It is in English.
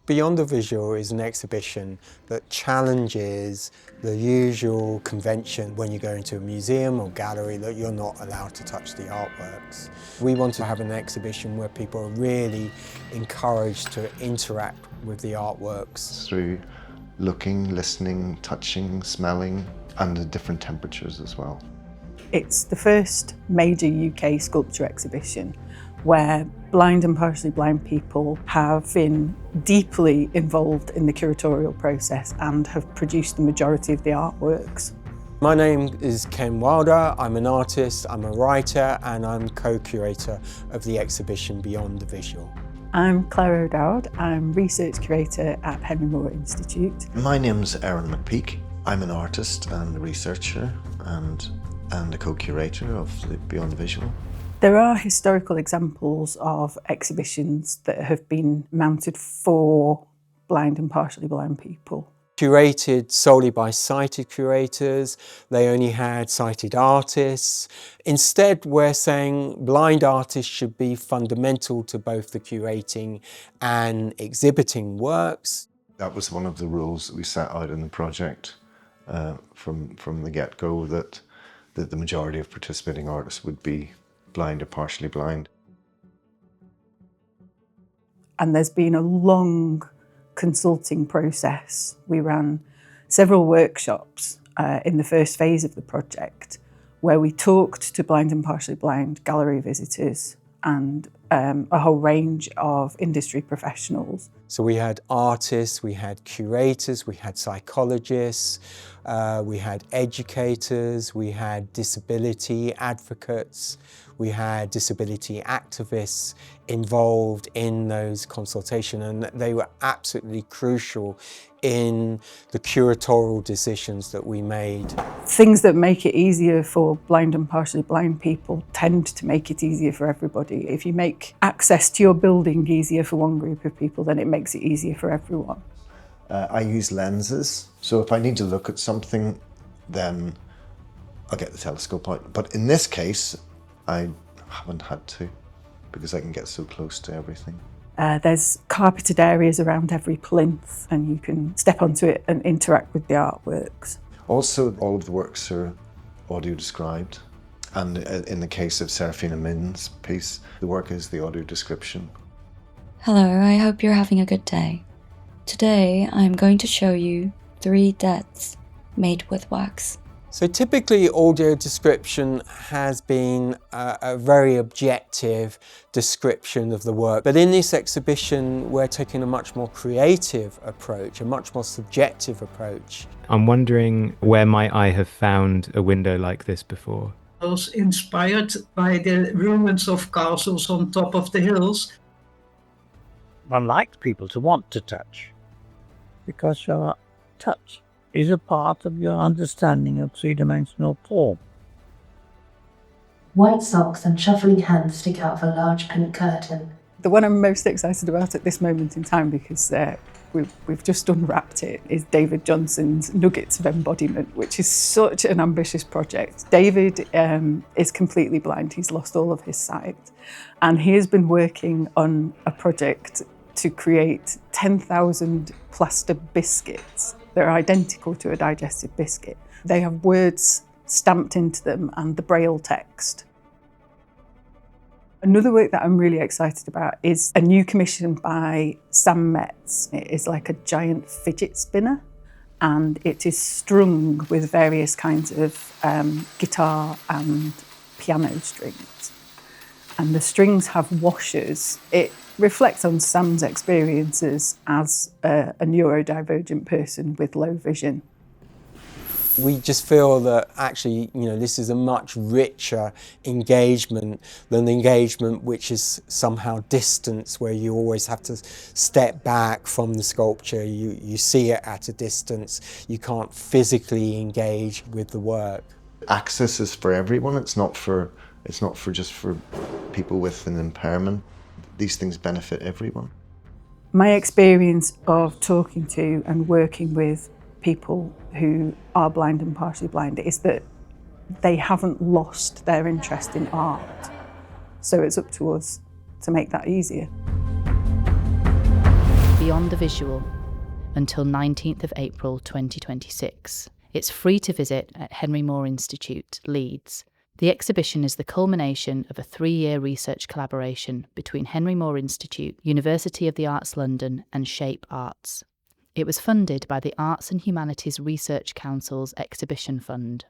Beyond the Visual is an exhibition that challenges the usual convention when you go into a museum or gallery that you're not allowed to touch the artworks. We want to have an exhibition where people are really encouraged to interact with the artworks. Through looking, listening, touching, smelling, and the different temperatures as well. It's the first major UK sculpture exhibition where blind and partially blind people have been deeply involved in the curatorial process and have produced the majority of the artworks. My name is Ken Wilder, I'm an artist, I'm a writer, and I'm co-curator of the exhibition Beyond the Visual. I'm Clare O'Dowd, I'm research curator at Henry Moore Institute. My name's Aaron McPeake. I'm an artist and a researcher and a co-curator of the Beyond the Visual. There are historical examples of exhibitions that have been mounted for blind and partially blind people. Curated solely by sighted curators, they only had sighted artists. Instead, we're saying blind artists should be fundamental to both the curating and exhibiting works. That was one of the rules that we set out in the project from the get-go, that the majority of participating artists would be blind or partially blind. And there's been a long consulting process. We ran several workshops in the first phase of the project where we talked to blind and partially blind gallery visitors and a whole range of industry professionals. So we had artists, we had curators, we had psychologists, we had educators, we had disability advocates, we had disability activists involved in those consultations, and they were absolutely crucial in the curatorial decisions that we made. Things that make it easier for blind and partially blind people tend to make it easier for everybody. If you make access to your building easier for one group of people, then it makes it easier for everyone. I use lenses, so if I need to look at something, then I'll get the telescope out. But in this case, I haven't had to, because I can get so close to everything. There's carpeted areas around every plinth, and you can step onto it and interact with the artworks. Also, all of the works are audio described. And in the case of Serafina Min's piece, the work is the audio description. Hello, I hope you're having a good day. Today, I'm going to show you 3 deaths made with wax. So typically audio description has been a very objective description of the work, but in this exhibition we're taking a much more creative approach, a much more subjective approach. I'm wondering where might I have found a window like this before? I was inspired by the ruins of castles on top of the hills. One likes people to want to touch, because your touch is a part of your understanding of three-dimensional form. White socks and shuffling hands stick out of a large pink curtain. The one I'm most excited about at this moment in time, because we've just unwrapped it, is David Johnson's Nuggets of Embodiment, which is such an ambitious project. David is completely blind, he's lost all of his sight, and he has been working on a project to create 10,000 plaster biscuits. They're identical to a digestive biscuit. They have words stamped into them and the Braille text. Another work that I'm really excited about is a new commission by Sam Metz. It is like a giant fidget spinner, and it is strung with various kinds of guitar and piano strings. And the strings have washers. It reflects on Sam's experiences as a neurodivergent person with low vision. We just feel that actually, this is a much richer engagement than the engagement which is somehow distance, where you always have to step back from the sculpture. You see it at a distance. You can't physically engage with the work. Access is for everyone. It's not for just for people with an impairment. These things benefit everyone. My experience of talking to and working with people who are blind and partially blind is that they haven't lost their interest in art. So it's up to us to make that easier. Beyond the Visual until 19th of April 2026. It's free to visit at Henry Moore Institute, Leeds. The exhibition is the culmination of a 3-year research collaboration between Henry Moore Institute, University of the Arts London and Shape Arts. It was funded by the Arts and Humanities Research Council's Exhibition Fund.